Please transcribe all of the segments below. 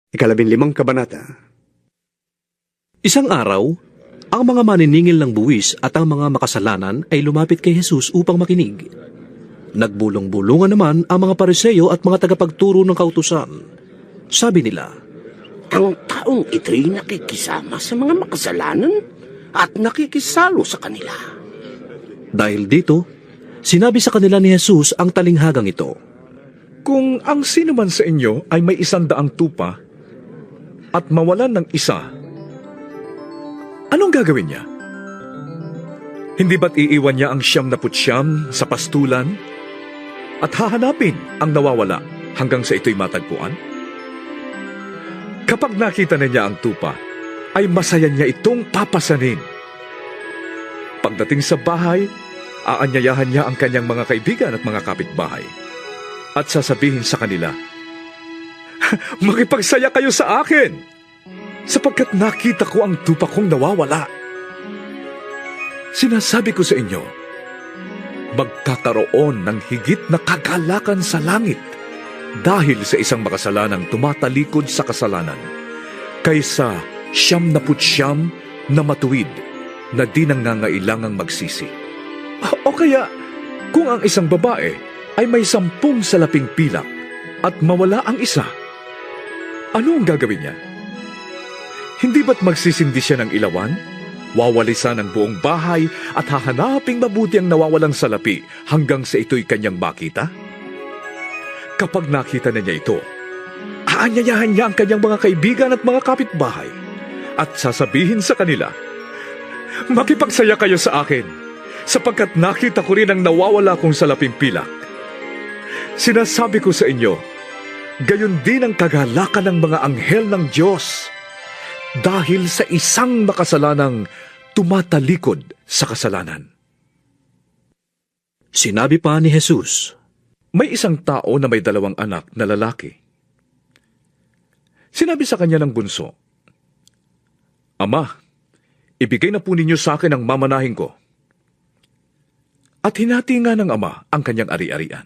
Ikalabinlimang kabanata. Isang araw, ang mga maniningil ng buwis at ang mga makasalanan ay lumapit kay Jesus upang makinig. Nagbulong-bulungan naman ang mga Pariseo at mga tagapagturo ng kautusan. Sabi nila, Ang taong ito'y nakikisama sa mga makasalanan at nakikisalo sa kanila. dahil dito, sinabi sa kanila ni Jesus ang talinghagang ito. Kung ang sino man sa inyo ay may 100 tupa at mawalan ng isa, anong gagawin niya? Hindi ba't iiwan niya ang 99 sa pastulan at hahanapin ang nawawala hanggang sa ito'y matagpuan? Kapag nakita na niya ang tupa, ay masaya niya itong papasanin. Pagdating sa bahay, aanyayahan niya ang kanyang mga kaibigan at mga kapitbahay at sasabihin sa kanila, "Makipagsaya kayo sa akin, sapagkat nakita ko ang tupa kong nawawala." Sinasabi ko sa inyo, magkakaroon ng higit na kagalakan sa langit dahil sa isang makasalanang tumatalikod sa kasalanan, kaysa 99 na matuwid na di nangangailangang magsisi. O kaya, kung ang isang babae ay may 10 salaping pilak at mawala ang isa, ano ang gagawin niya? Hindi ba't magsisindi siya ng ilawan, wawalisan ang buong bahay at hahanaping mabuti ang nawawalang salapi hanggang sa ito'y kanyang makita? Kapag nakita na niya ito, aanyayahan niya ang kanyang mga kaibigan at mga kapitbahay at sasabihin sa kanila, "Makipagsaya kayo sa akin, sapagkat nakita ko rin ang nawawala kong salaping pilak." Sinasabi ko sa inyo, gayon din ang kagalakan ng mga anghel ng Diyos dahil sa isang makasalanang tumatalikod sa kasalanan. Sinabi pa ni Jesus, May isang tao na may 2 anak na lalaki. Sinabi sa kanya ng bunso, "Ama, ibigay na po ninyo sa akin ang mamanahin ko." At hinati nga ng ama ang kanyang ari-arian.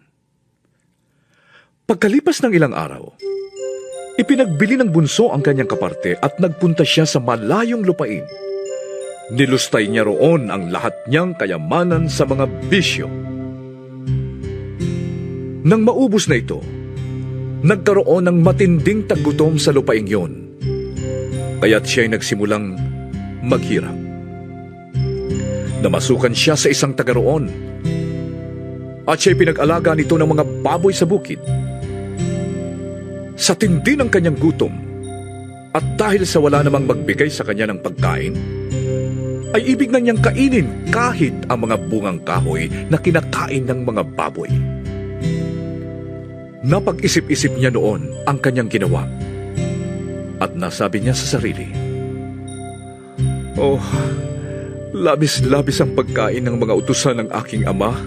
Pagkalipas ng ilang araw, ipinagbili ng bunso ang kanyang kaparte at nagpunta siya sa malayong lupain. Nilustay niya roon ang lahat niyang kayamanan sa mga bisyo. Nang maubos na ito, nagkaroon ng matinding taggutom sa lupaing yon, kaya't siya'y nagsimulang maghirap. Namasukan siya sa isang taga roon, at siya'y pinag-alaga nito ng mga baboy sa bukid. Sa tindi ng kanyang gutom, at dahil sa wala namang magbigay sa kanya ng pagkain, ay ibig na niyang kainin kahit ang mga bungang kahoy na kinakain ng mga baboy. Napag-isip-isip niya noon ang kanyang ginawa, at nasabi niya sa sarili, "Oh, labis-labis ang pagkain ng mga utusan ng aking ama,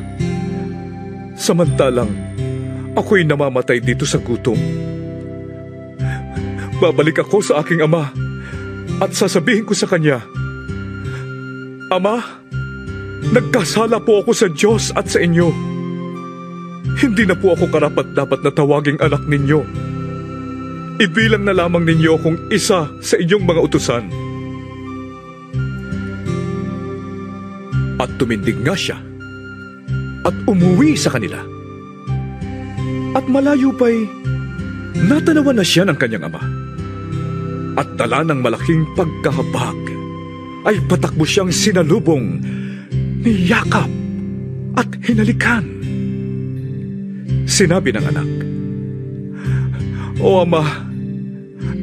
samantalang ako'y namamatay dito sa gutom. Babalik ako sa aking ama at sasabihin ko sa kanya, 'Ama, nagkasala po ako sa Diyos at sa inyo. Hindi na po ako karapat-dapat na tawaging anak ninyo. Ibilang na lamang ninyo akong isa sa inyong mga utusan.' At tumindig nga siya at umuwi sa kanila. At malayo pa'y natanawan na siya ng kanyang ama. At dala ng malaking pagkahabag, ay patakbo siyang sinalubong, niyakap at hinalikan. Sinabi ng anak, "O ama,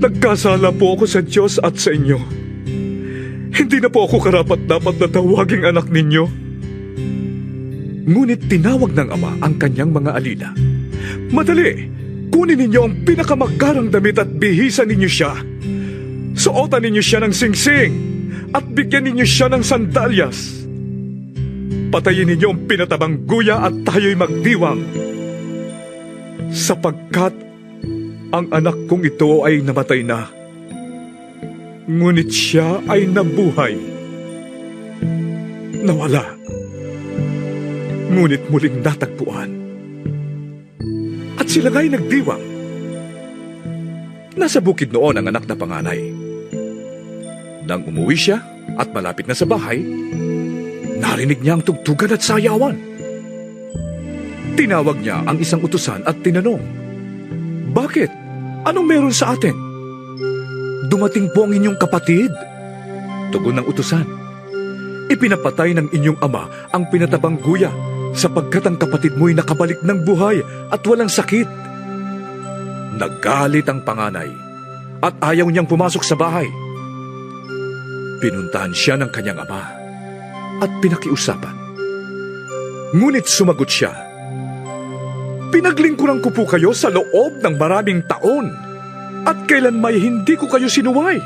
nagkasala po ako sa Diyos at sa inyo. Hindi na po ako karapat-dapat na tawaging anak ninyo." Ngunit tinawag ng ama ang kanyang mga alila. "Madali, kunin ninyo ang pinakamagarang damit at bihisan ninyo siya. Suotan ninyo siya ng singsing at bigyan ninyo siya ng sandalyas. Patayin ninyo ang pinatabang guya at tayo'y magdiwang. Sapagkat ang anak kong ito ay namatay na, ngunit siya ay nabuhay. Nawala, ngunit muling natagpuan." At sila nga'y nagdiwang. Nasa bukid noon ang anak na panganay. Nang umuwi siya at malapit na sa bahay, narinig niya ang tugtugan at sayawan. Tinawag niya ang isang utusan at tinanong, "Bakit? Anong meron sa atin?" "Dumating po ang inyong kapatid," tugon ng utusan. "Ipinapatay ng inyong ama ang pinatabang guya sapagkat ang kapatid mo'y nakabalik ng buhay at walang sakit." Nagalit ang panganay at ayaw niyang pumasok sa bahay. Pinuntahan siya ng kanyang ama at pinakiusapan. Ngunit sumagot siya, "Pinaglingkuran ko po kayo sa loob ng maraming taon at kailanmay hindi ko kayo sinuway.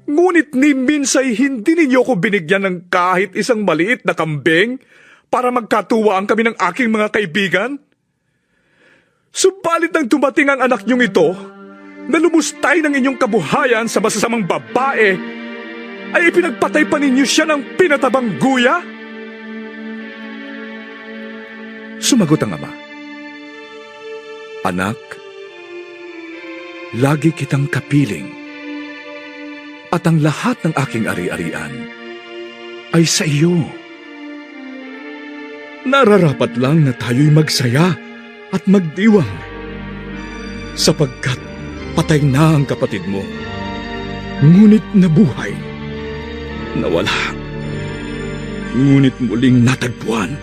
Ngunit ni minsay hindi ninyo ko binigyan ng kahit isang maliit na kambing para magkatuwaan kami ng aking mga kaibigan. Subalit nang dumating ang anak niyong ito, na lumustay ng inyong kabuhayan sa masasamang babae, ay ipinagpatay pa ninyo siya ng pinatabang guya?" Sumagot ang ama, "Anak, lagi kitang kapiling, at ang lahat ng aking ari-arian ay sa iyo. Nararapat lang na tayo'y magsaya at magdiwang, sapagkat patay na ang kapatid mo, ngunit nabuhay, nawala, ngunit muling natagpuan."